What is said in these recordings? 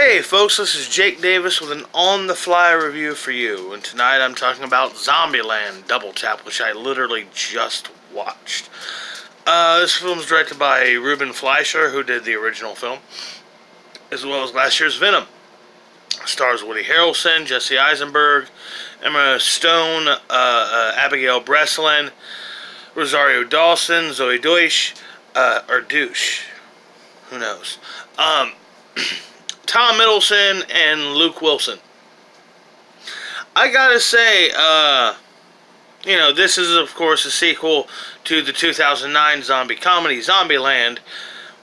Hey folks, this is Jake Davis with an on-the-fly review for you, and tonight I'm talking about Zombieland Double Tap, which I literally just watched. This film is directed by Ruben Fleischer, who did the original film, as well as last year's Venom. It stars Woody Harrelson, Jesse Eisenberg, Emma Stone, Abigail Breslin, Rosario Dawson, Zoe Deutsch, or Douche, who knows, Tom Middleton, and Luke Wilson. I gotta say, this is, of course, a sequel to the 2009 zombie comedy Zombieland,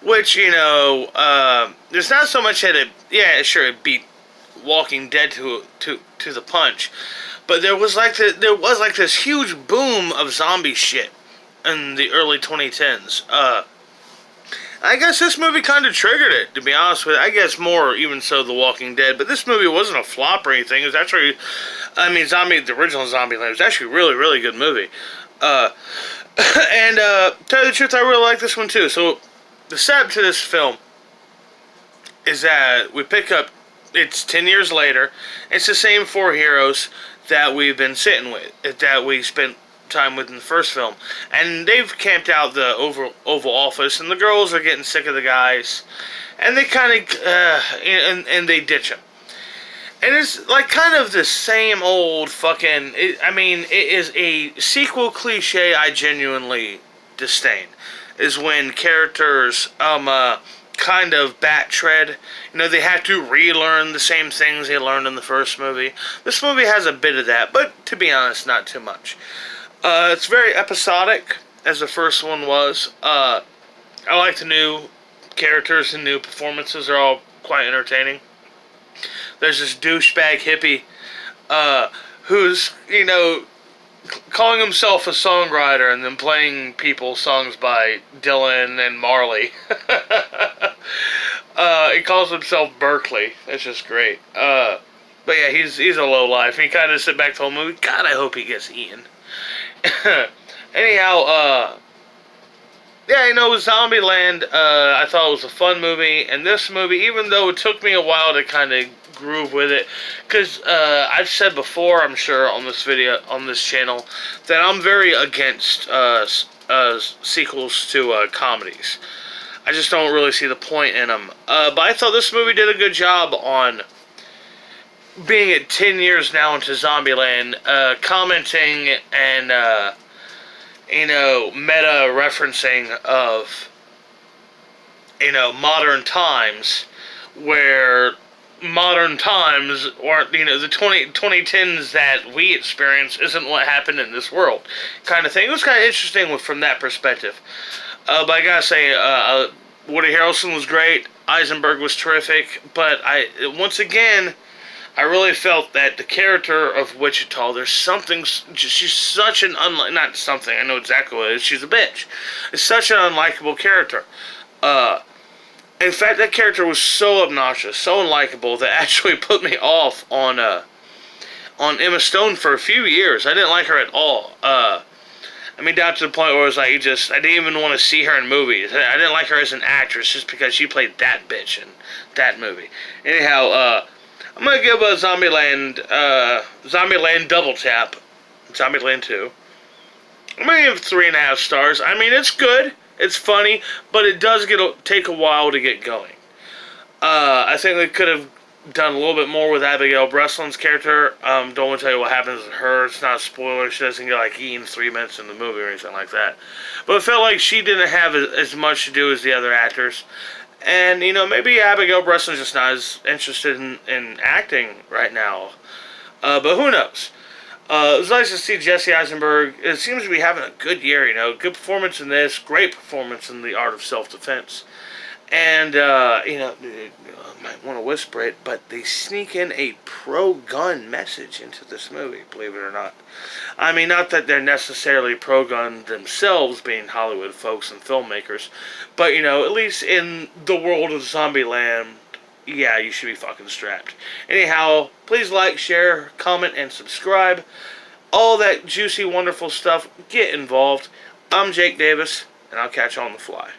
which, there's not so much that it beat Walking Dead to the punch, but there was this huge boom of zombie shit in the early 2010s. I guess this movie kind of triggered it, to be honest with you. I guess more even so The Walking Dead, but this movie wasn't a flop or anything. It was actually, the original Zombieland was actually a really, really good movie. To tell you the truth, I really like this one too. So, the setup to this film is that we pick up, it's 10 years later, it's the same four heroes that we've been sitting with, that we spent time with in the first film, and they've camped out the Oval Office, and the girls are getting sick of the guys, and they kind of and they ditch them, and it's like kind of the same old fucking. It is a sequel cliche I genuinely disdain. Is when characters kind of bat tread. They have to relearn the same things they learned in the first movie. This movie has a bit of that, but to be honest, not too much. It's very episodic, as the first one was. I like the new characters and new performances. They're all quite entertaining. There's this douchebag hippie, who's, calling himself a songwriter and then playing people songs by Dylan and Marley. He calls himself Berkeley. It's just great. But yeah, he's a lowlife. He kind of sit back the whole movie. God, I hope he gets eaten. Anyhow, Zombieland, I thought it was a fun movie, and this movie, even though it took me a while to kind of groove with it, because I've said before, I'm sure, on this channel, that I'm very against sequels to comedies. I just don't really see the point in them. But I thought this movie did a good job on being at 10 years now into Zombieland, commenting and, meta-referencing of, modern times, where modern times, or, the 2010s that we experience isn't what happened in this world, kind of thing. It was kind of interesting from that perspective. But I gotta say, Woody Harrelson was great, Eisenberg was terrific, but once again, I really felt that the character of Wichita, there's something, she's such an not something, I know exactly what it is, she's a bitch. It's such an unlikable character. In fact, that character was so obnoxious, so unlikable, that actually put me off on Emma Stone for a few years. I didn't like her at all. Down to the point where it was like, I didn't even want to see her in movies. I didn't like her as an actress just because she played that bitch in that movie. Anyhow, I'm going to give Zombieland Double Tap, Zombieland 2, I'm going to give it 3.5 stars. It's good, it's funny, but it does take a while to get going. I think they could have done a little bit more with Abigail Breslin's character. Don't want to tell you what happens with her. It's not a spoiler. She doesn't get, eaten 3 minutes in the movie or anything like that. But it felt like she didn't have as much to do as the other actors. And, maybe Abigail Breslin's just not as interested in acting right now. But who knows? It was nice to see Jesse Eisenberg. It seems to be having a good year, Good performance in this. Great performance in The Art of Self-Defense. And, I might want to whisper it, but they sneak in a pro-gun message into this movie, believe it or not. Not that they're necessarily pro-gun themselves, being Hollywood folks and filmmakers, but, at least in the world of Zombieland, yeah, you should be fucking strapped. Anyhow, please like, share, comment, and subscribe. All that juicy, wonderful stuff. Get involved. I'm Jake Davis, and I'll catch you on the fly.